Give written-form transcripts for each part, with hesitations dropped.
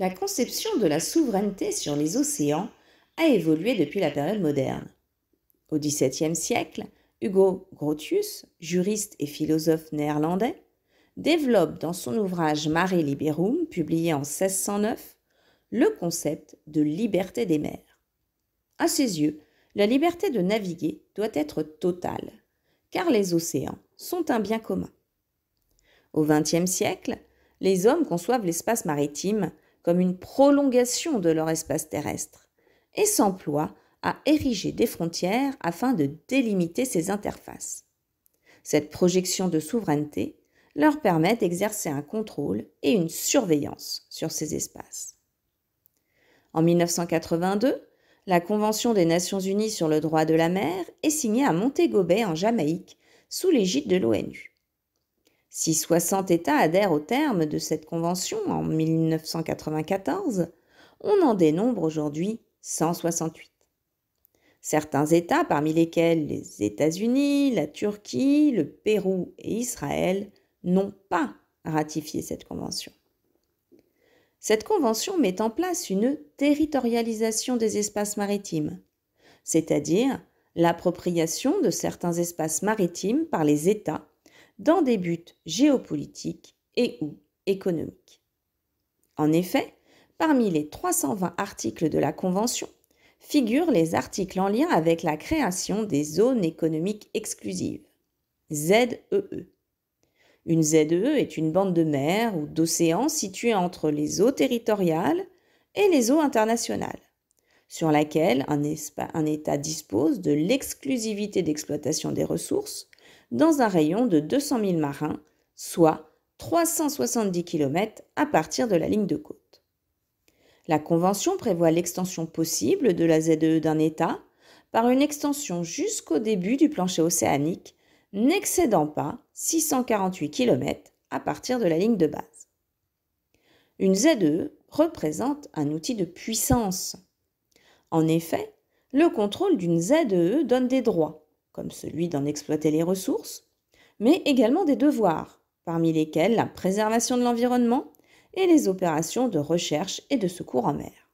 La conception de la souveraineté sur les océans a évolué depuis la période moderne. Au XVIIe siècle, Hugo Grotius, juriste et philosophe néerlandais, développe dans son ouvrage Mare Liberum, publié en 1609, le concept de liberté des mers. À ses yeux, la liberté de naviguer doit être totale, car les océans sont un bien commun. Au XXe siècle, les hommes conçoivent l'espace maritime comme une prolongation de leur espace terrestre et s'emploient à ériger des frontières afin de délimiter ces interfaces. Cette projection de souveraineté leur permet d'exercer un contrôle et une surveillance sur ces espaces. En 1982, la Convention des Nations Unies sur le droit de la mer est signée à Montego Bay en Jamaïque sous l'égide de l'ONU. Si 60 États adhèrent au terme de cette convention en 1994, on en dénombre aujourd'hui 168. Certains États, parmi lesquels les États-Unis, la Turquie, le Pérou et Israël, n'ont pas ratifié cette convention. Cette convention met en place une territorialisation des espaces maritimes, c'est-à-dire l'appropriation de certains espaces maritimes par les États dans des buts géopolitiques et ou économiques. En effet, parmi les 320 articles de la Convention, figurent les articles en lien avec la création des zones économiques exclusives, ZEE. Une ZEE est une bande de mer ou d'océan située entre les eaux territoriales et les eaux internationales, sur laquelle un État dispose de l'exclusivité d'exploitation des ressources dans un rayon de 200 000 marins, soit 370 km à partir de la ligne de côte. La Convention prévoit l'extension possible de la ZEE d'un État par une extension jusqu'au début du plancher océanique, n'excédant pas 648 km à partir de la ligne de base. Une ZEE représente un outil de puissance. En effet, le contrôle d'une ZEE donne des droits, comme celui d'en exploiter les ressources, mais également des devoirs, parmi lesquels la préservation de l'environnement et les opérations de recherche et de secours en mer.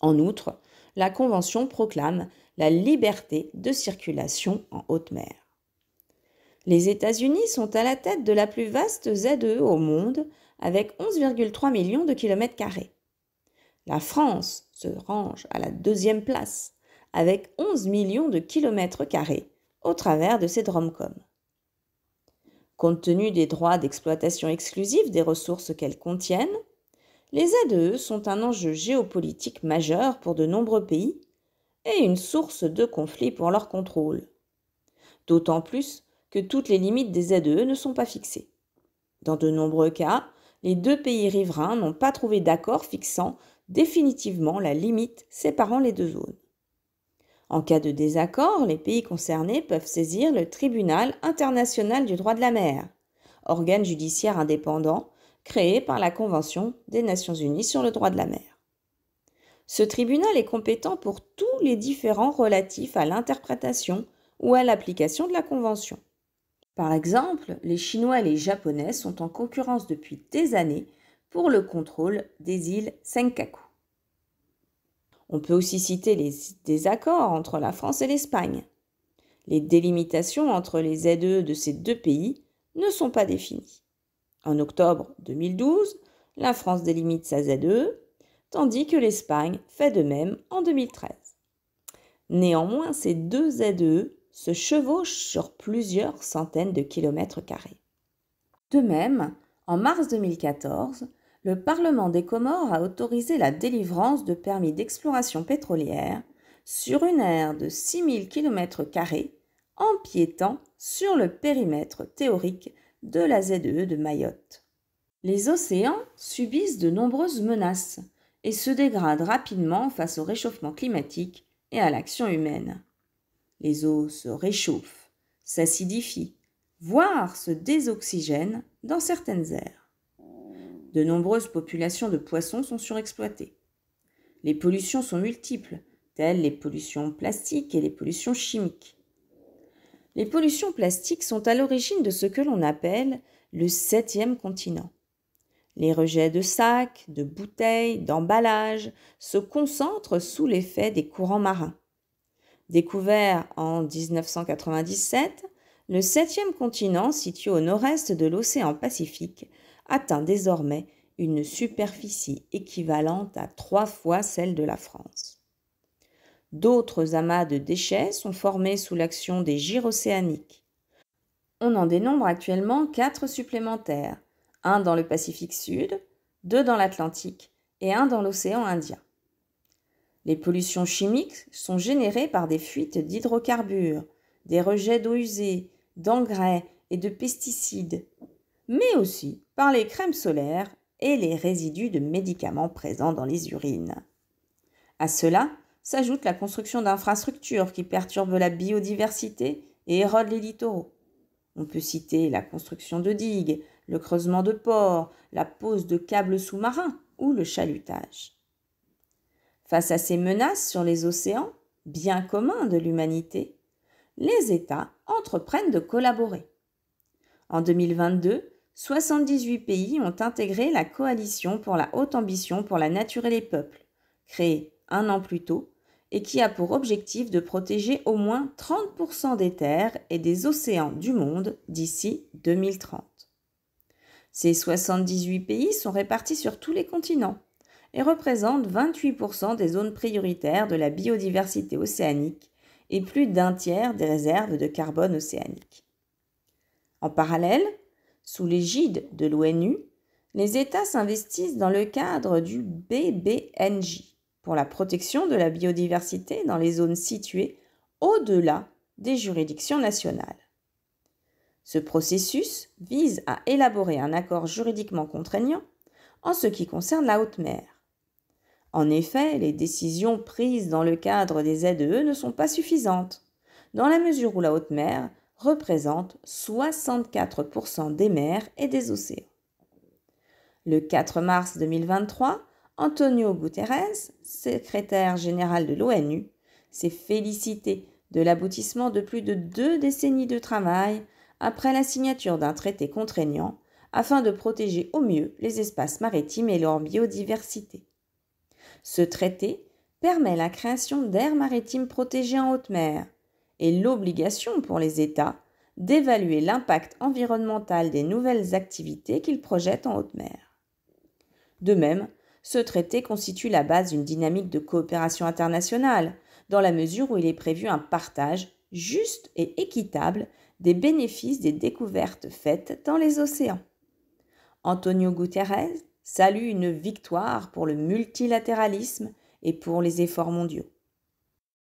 En outre, la Convention proclame la liberté de circulation en haute mer. Les États-Unis sont à la tête de la plus vaste ZEE au monde, avec 11,3 millions de kilomètres carrés. La France se range à la deuxième place, avec 11 millions de kilomètres carrés, au travers de ses DROMCOM. Compte tenu des droits d'exploitation exclusifs des ressources qu'elles contiennent, les ZEE sont un enjeu géopolitique majeur pour de nombreux pays et une source de conflits pour leur contrôle. D'autant plus que toutes les limites des ZEE ne sont pas fixées. Dans de nombreux cas, les deux pays riverains n'ont pas trouvé d'accord fixant définitivement la limite séparant les deux zones. En cas de désaccord, les pays concernés peuvent saisir le Tribunal international du droit de la mer, organe judiciaire indépendant créé par la Convention des Nations unies sur le droit de la mer. Ce tribunal est compétent pour tous les différends relatifs à l'interprétation ou à l'application de la Convention. Par exemple, les Chinois et les Japonais sont en concurrence depuis des années pour le contrôle des îles Senkaku. On peut aussi citer les désaccords entre la France et l'Espagne. Les délimitations entre les ZEE de ces deux pays ne sont pas définies. En octobre 2012, la France délimite sa ZEE, tandis que l'Espagne fait de même en 2013. Néanmoins, ces deux ZEE se chevauchent sur plusieurs centaines de kilomètres carrés. De même, en mars 2014, le Parlement des Comores a autorisé la délivrance de permis d'exploration pétrolière sur une aire de 6000 km², empiétant sur le périmètre théorique de la ZEE de Mayotte. Les océans subissent de nombreuses menaces et se dégradent rapidement face au réchauffement climatique et à l'action humaine. Les eaux se réchauffent, s'acidifient, voire se désoxygènent dans certaines aires. De nombreuses populations de poissons sont surexploitées. Les pollutions sont multiples, telles les pollutions plastiques et les pollutions chimiques. Les pollutions plastiques sont à l'origine de ce que l'on appelle le 7e continent. Les rejets de sacs, de bouteilles, d'emballages se concentrent sous l'effet des courants marins. Découvert en 1997, le 7e continent, situé au nord-est de l'océan Pacifique, atteint désormais une superficie équivalente à 3 fois celle de la France. D'autres amas de déchets sont formés sous l'action des gyres océaniques. On en dénombre actuellement 4 supplémentaires, un dans le Pacifique Sud, 2 dans l'Atlantique et un dans l'océan Indien. Les pollutions chimiques sont générées par des fuites d'hydrocarbures, des rejets d'eau usée, d'engrais et de pesticides, mais aussi par les crèmes solaires et les résidus de médicaments présents dans les urines. À cela s'ajoute la construction d'infrastructures qui perturbent la biodiversité et érodent les littoraux. On peut citer la construction de digues, le creusement de ports, la pose de câbles sous-marins ou le chalutage. Face à ces menaces sur les océans, bien communs de l'humanité, les États entreprennent de collaborer. En 2022, 78 pays ont intégré la Coalition pour la haute ambition pour la nature et les peuples, créée un an plus tôt, et qui a pour objectif de protéger au moins 30% des terres et des océans du monde d'ici 2030. Ces 78 pays sont répartis sur tous les continents et représentent 28% des zones prioritaires de la biodiversité océanique et plus d'un tiers des réserves de carbone océanique. En parallèle, sous l'égide de l'ONU, les États s'investissent dans le cadre du BBNJ pour la protection de la biodiversité dans les zones situées au-delà des juridictions nationales. Ce processus vise à élaborer un accord juridiquement contraignant en ce qui concerne la haute mer. En effet, les décisions prises dans le cadre des ZEE ne sont pas suffisantes, dans la mesure où la haute mer représente 64% des mers et des océans. Le 4 mars 2023, Antonio Guterres, secrétaire général de l'ONU, s'est félicité de l'aboutissement de plus de 2 décennies de travail après la signature d'un traité contraignant afin de protéger au mieux les espaces maritimes et leur biodiversité. Ce traité permet la création d'aires maritimes protégées en haute mer et l'obligation pour les États d'évaluer l'impact environnemental des nouvelles activités qu'ils projettent en haute mer. De même, ce traité constitue la base d'une dynamique de coopération internationale, dans la mesure où il est prévu un partage juste et équitable des bénéfices des découvertes faites dans les océans. Antonio Guterres salue une victoire pour le multilatéralisme et pour les efforts mondiaux.